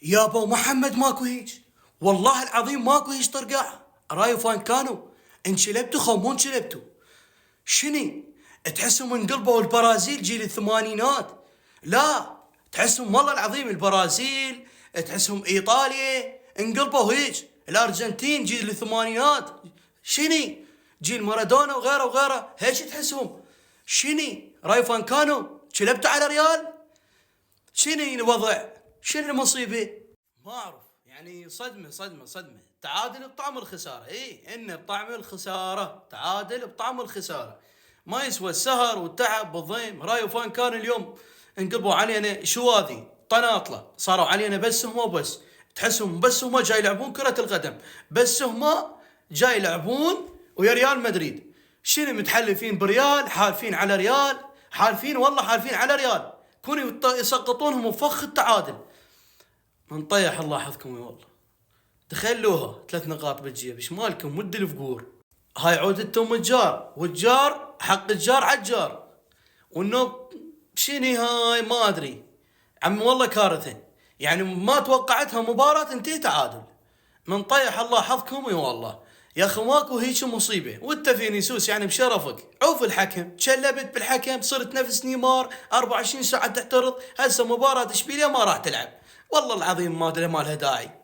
يا ابو محمد ماكو هيج، والله العظيم ماكو هيج طرقع. رايو فان كانوا انشلبتوا خو مو انشلبتوا. شني تحسهم انقلبوا البرازيل جيل الثمانينات؟ لا، تحسهم والله العظيم البرازيل، تحسهم ايطاليا انقلبوا هيج. الارجنتين جيل الثمانينات شني جيل مارادونا وغيره وغيره هيش تحسهم. شني رايو فان كانوا شلبتوا على ريال؟ شنو الوضع؟ شنو المصيبة؟ ما أعرف، يعني صدمة صدمة صدمة. تعادل بطعم الخسارة، إن بطعم الخسارة، تعادل بطعم الخسارة. ما يسوى السهر والتعب بالضيم. رايو فان كان اليوم انقلبوا علينا شواذي طناطلة، صاروا علينا بس هم وبس. تحسهم بس هم جاي يلعبون كرة القدم، بس هم جاي يلعبون ويا ريال مدريد. شنو متحلفين بريال، حالفين على ريال، حالفين والله حالفين على ريال. كونوا يسقطونهم بفخ التعادل. من طيح الله حظكم يا والله. تخلوها 3 نقاط بالجيب، ايش مالكم ود الفقور. هاي عودتهم الجار، والجار حق الجار عالجار. وانه شني هاي ما ادري. عم والله كارثة، يعني ما توقعتها مباراة انتهي تعادل. من طيح الله حظكم يا والله. يا اخي ماكو هيك مصيبه، وانت فينيسيوس يعني بشرفك عوف الحكم، تشلبت بالحكم، صرت نفس نيمار 24 ساعه تعترض. هسه مباراه اشبيليه ما راح تلعب، والله العظيم ما لها داعي.